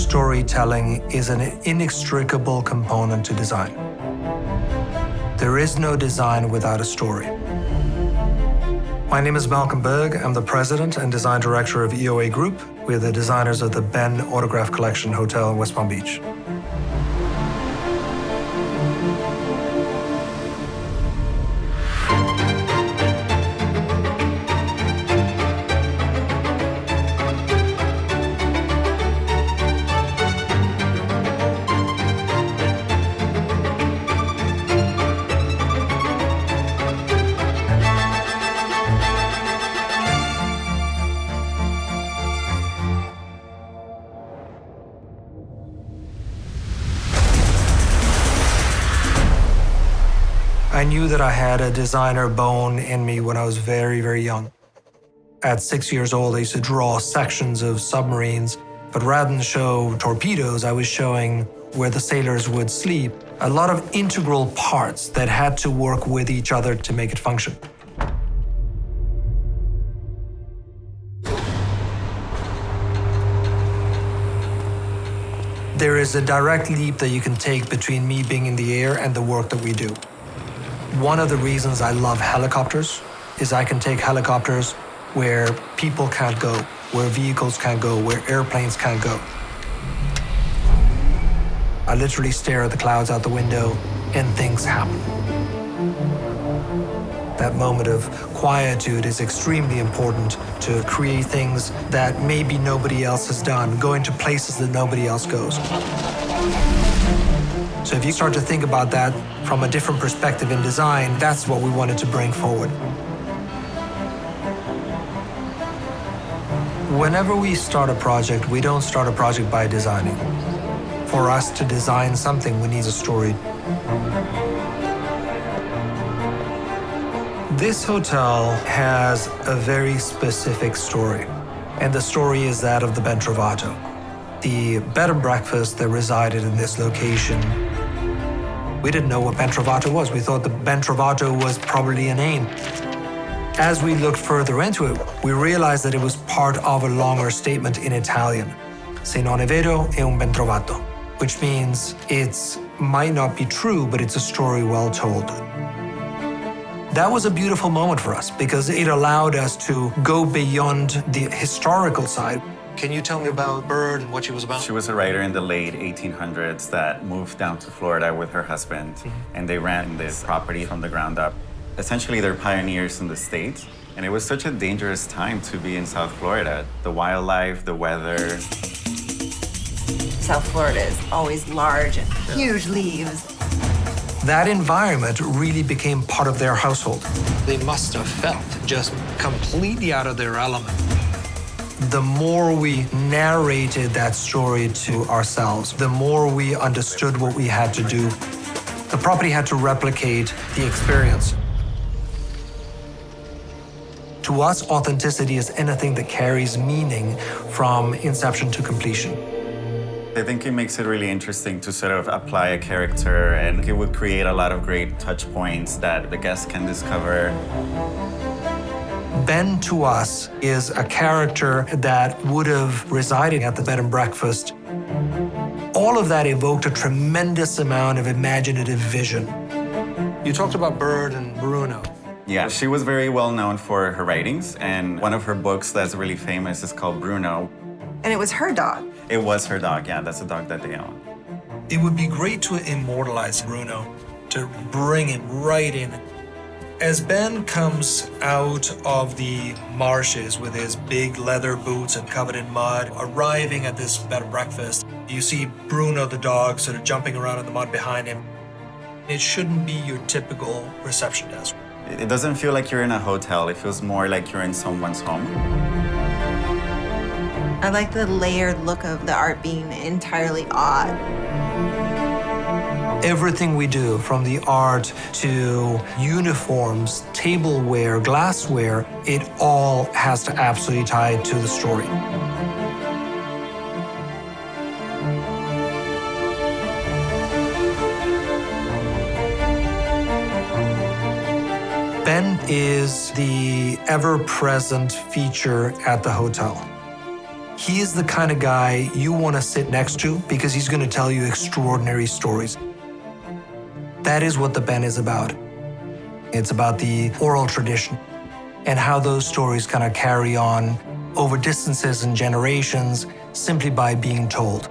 storytelling is an inextricable component to design. There is no design without a story. My name is Malcolm Berg. I'm the president and design director of EOA Group. We're the designers of the Ben Autograph Collection Hotel in West Palm Beach. I knew that I had a designer bone in me when I was very, very young. At 6 years old, I used to draw sections of submarines, but rather than show torpedoes, I was showing where the sailors would sleep. A lot of integral parts that had to work with each other to make it function. There is a direct leap that you can take between me being in the air and the work that we do. One of the reasons I love helicopters is I can take helicopters where people can't go, where vehicles can't go, where airplanes can't go. I literally stare at the clouds out the window and things happen. That moment of quietude is extremely important to create things that maybe nobody else has done, going to places that nobody else goes. So if you start to think about that from a different perspective in design, that's what we wanted to bring forward. Whenever we start a project, we don't start a project by designing. For us to design something, we need a story. This hotel has a very specific story, and the story is that of the Ben Trovato, the bed and breakfast that resided in this location. We didn't know what Ben Trovato was. We thought the Ben Trovato was probably a name. As we looked further into it, we realized that it was part of a longer statement in Italian. Se non è vero, è un ben trovato, which means it might not be true, but it's a story well told. That was a beautiful moment for us because it allowed us to go beyond the historical side. Can you tell me about Byrd and what she was about? She was a writer in the late 1800s that moved down to Florida with her husband, and they ran this property from the ground up. Essentially, they're pioneers in the state, and it was such a dangerous time to be in South Florida. The wildlife, the weather. South Florida is always large and huge leaves. That environment really became part of their household. They must have felt just completely out of their element. The more we narrated that story to ourselves, the more we understood what we had to do. The property had to replicate the experience. To us, authenticity is anything that carries meaning from inception to completion. I think it makes it really interesting to sort of apply a character, and it would create a lot of great touch points that the guests can discover. Ben, to us, is a character that would have resided at the bed and breakfast. All of that evoked a tremendous amount of imaginative vision. You talked about Byrd and Bruno. Yeah, she was very well known for her writings, and one of her books that's really famous is called Bruno. And it was her dog. It was her dog, yeah, that's a dog that they own. It would be great to immortalize Bruno, to bring him right in. As Ben comes out of the marshes with his big leather boots and covered in mud, arriving at this bed and breakfast, you see Bruno the dog sort of jumping around in the mud behind him. It shouldn't be your typical reception desk. It doesn't feel like you're in a hotel, it feels more like you're in someone's home. I like the layered look of the art being entirely odd. Everything we do, from the art to uniforms, tableware, glassware, it all has to absolutely tie to the story. Ben is the ever-present feature at the hotel. He is the kind of guy you want to sit next to because he's going to tell you extraordinary stories. That is what the Ben is about. It's about the oral tradition and how those stories kind of carry on over distances and generations simply by being told.